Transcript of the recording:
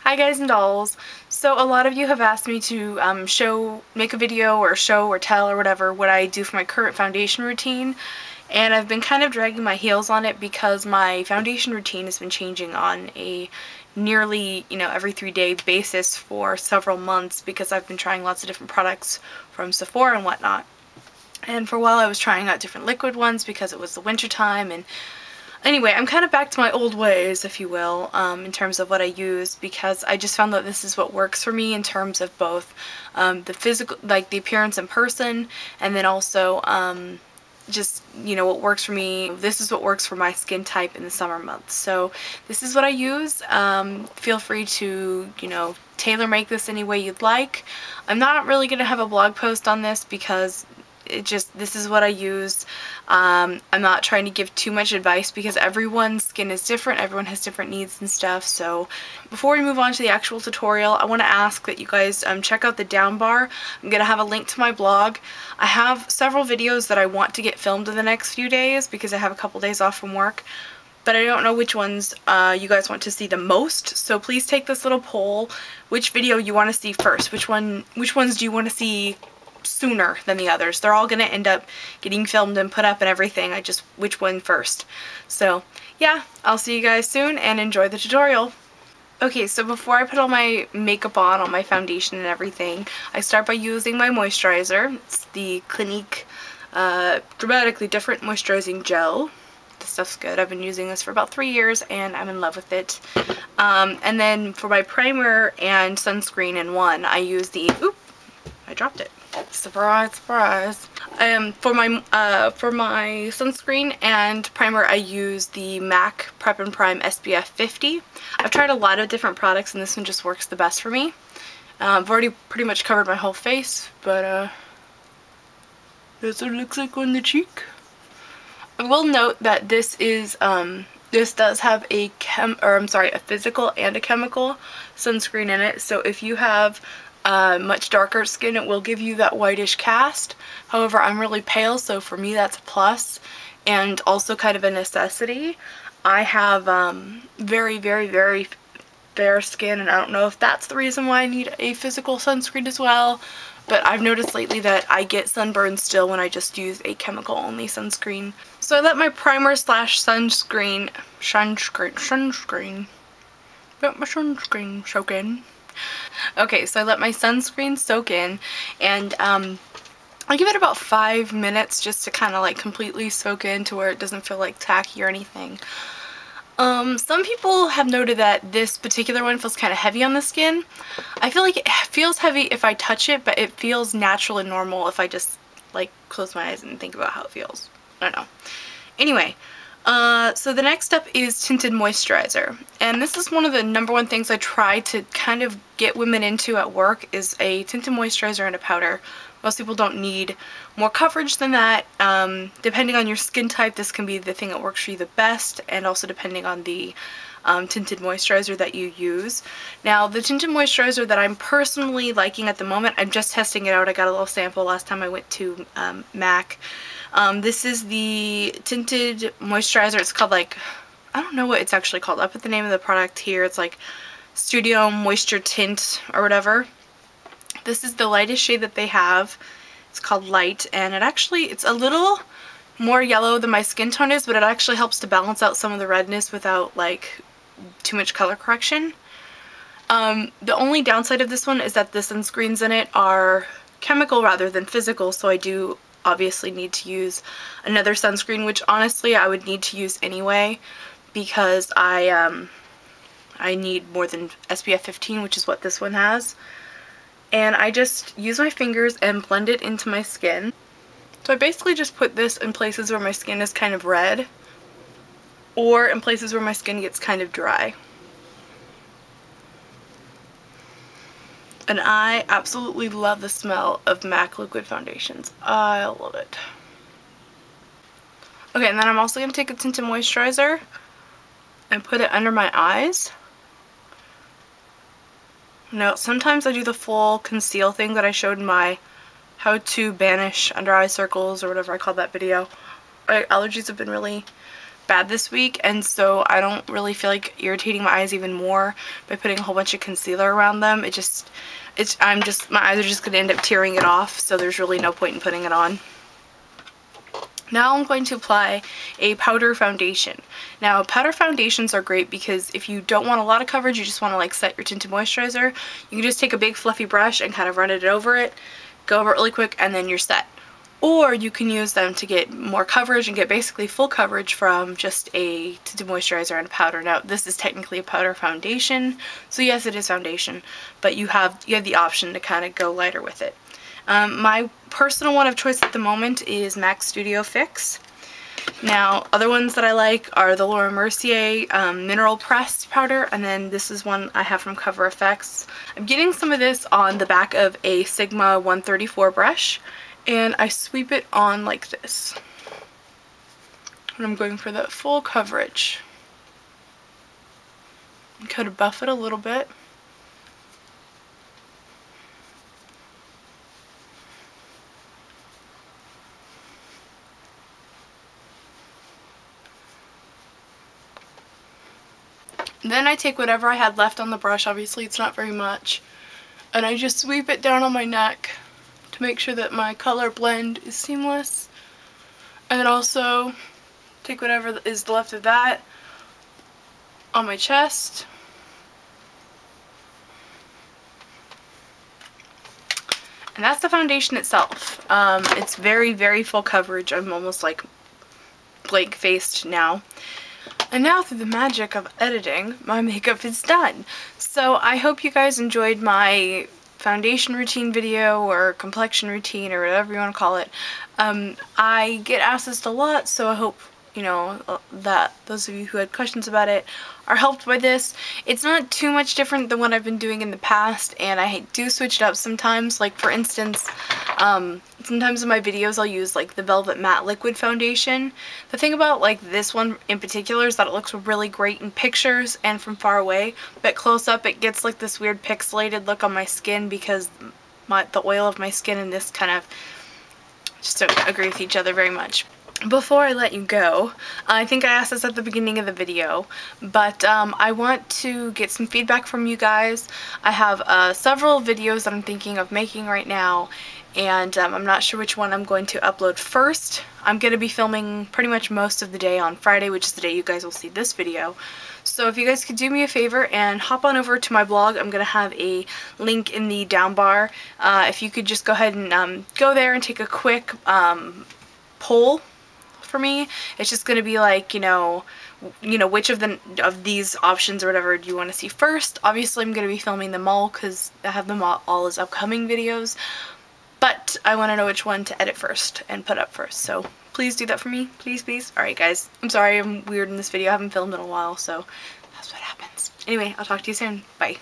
Hi guys and dolls. So a lot of you have asked me to make a video or show or tell or whatever what I do for my current foundation routine, and I've been kind of dragging my heels on it because my foundation routine has been changing on a nearly, every 3-day basis for several months because I've been trying lots of different products from Sephora and whatnot. And for a while I was trying out different liquid ones because it was the winter time, and anyway, I'm kind of back to my old ways, if you will, in terms of what I use, because I just found that this is what works for me in terms of both the physical, like the appearance in person, and then also just, what works for me. This is what works for my skin type in the summer months. So this is what I use. Feel free to, tailor make this any way you'd like. I'm not really going to have a blog post on this because this is what I use. I'm not trying to give too much advice because everyone's skin is different, everyone has different needs and stuff. So before we move on to the actual tutorial, I want to ask that you guys check out the down bar. I'm going to have a link to my blog. I have several videos that I want to get filmed in the next few days because I have a couple days off from work, but I don't know which ones you guys want to see the most, so please take this little poll, which video you want to see first, which ones do you want to see sooner than the others. They're all gonna end up getting filmed and put up and everything. Which one first. So yeah, I'll see you guys soon and enjoy the tutorial. Okay, so before I put all my makeup on, all my foundation and everything, I start by using my moisturizer. It's the Clinique Dramatically Different Moisturizing Gel. This stuff's good. I've been using this for about 3 years and I'm in love with it. And then for my primer and sunscreen in one, I use the, I dropped it. Surprise, surprise. For my sunscreen and primer, I use the MAC Prep and Prime SPF 50. I've tried a lot of different products and this one just works the best for me. I've already pretty much covered my whole face, but that's what it looks like on the cheek. I will note that this is this does have a physical and a chemical sunscreen in it. So if you have much darker skin, it will give you that whitish cast. However, I'm really pale, so for me that's a plus and also kind of a necessity. I have very, very, very fair skin, and I don't know if that's the reason why I need a physical sunscreen as well, but I've noticed lately that I get sunburn still when I just use a chemical only sunscreen. So I let my primer slash sunscreen let my sunscreen soak in. Okay, so I let my sunscreen soak in, and I give it about 5 minutes just to kind of like completely soak in to where it doesn't feel like tacky or anything. Some people have noted that this particular one feels kind of heavy on the skin. I feel like it feels heavy if I touch it, but it feels natural and normal if I just like close my eyes and think about how it feels. I don't know. Anyway, so the next step is tinted moisturizer, and this is one of the #1 things I try to kind of get women into at work is a tinted moisturizer and a powder. Most people don't need more coverage than that. Depending on your skin type, this can be the thing that works for you the best, and also depending on the tinted moisturizer that you use. Now, the tinted moisturizer that I'm personally liking at the moment, I'm just testing it out. I got a little sample last time I went to MAC. This is the tinted moisturizer. It's called, like, I don't know what it's actually called. I'll put the name of the product here. It's like Studio Moisture Tint or whatever. This is the lightest shade that they have. It's called Light, and it's a little more yellow than my skin tone is, but it actually helps to balance out some of the redness without like too much color correction. The only downside of this one is that the sunscreens in it are chemical rather than physical, so I do obviously need to use another sunscreen, which honestly I would need to use anyway because I need more than SPF 15, which is what this one has. And I just use my fingers and blend it into my skin. So I basically just put this in places where my skin is kind of red or in places where my skin gets kind of dry. And I absolutely love the smell of MAC liquid foundations. I love it. Okay, and then I'm also going to take a tinted moisturizer and put it under my eyes. Now, sometimes I do the full conceal thing that I showed in my how to banish under eye circles or whatever I called that video. My allergies have been really bad this week, and so I don't really feel like irritating my eyes even more by putting a whole bunch of concealer around them. My eyes are just going to end up tearing it off, so there's really no point in putting it on. Now I'm going to apply a powder foundation. Now powder foundations are great because if you don't want a lot of coverage, you just want to like set your tinted moisturizer, you can just take a big fluffy brush and kind of run it over it, go over it really quick, and then you're set. Or you can use them to get more coverage and get basically full coverage from just a tinted moisturizer and a powder. Now this is technically a powder foundation, so yes, it is foundation, but you have the option to kind of go lighter with it. My personal one of choice at the moment is MAC Studio Fix. Now, other ones that I like are the Laura Mercier Mineral Pressed Powder, and then this is one I have from Cover FX. I'm getting some of this on the back of a Sigma 134 brush, and I sweep it on like this. And I'm going for that full coverage. I'm kind of buff it a little bit. Then I take whatever I had left on the brush, obviously it's not very much, and I just sweep it down on my neck to make sure that my color blend is seamless. And then also take whatever is left of that on my chest. And that's the foundation itself. It's very, very full coverage. I'm almost like blank-faced now. And now, through the magic of editing, my makeup is done. So I hope you guys enjoyed my foundation routine video or complexion routine or whatever you want to call it. I get asked this a lot, so I hope, you know, that those of you who had questions about it are helped by this. It's not too much different than what I've been doing in the past, and I do switch it up sometimes. Like, for instance, sometimes in my videos I'll use like the Velvet Matte Liquid Foundation. The thing about like this one in particular is that it looks really great in pictures and from far away, but close up it gets like this weird pixelated look on my skin because the oil of my skin and this kind of just don't agree with each other very much. Before I let you go, I think I asked this at the beginning of the video, but I want to get some feedback from you guys. I have several videos that I'm thinking of making right now, and I'm not sure which one I'm going to upload first. I'm going to be filming pretty much most of the day on Friday, which is the day you guys will see this video. So if you guys could do me a favor and hop on over to my blog, I'm going to have a link in the down bar. If you could just go ahead and go there and take a quick poll for me. It's just going to be like, you know, which of these options or whatever do you want to see first. Obviously I'm going to be filming them all because I have them all as upcoming videos, but I want to know which one to edit first and put up first, so please do that for me, please, please. Alright guys, I'm sorry I'm weird in this video, I haven't filmed in a while, so that's what happens. Anyway, I'll talk to you soon. Bye.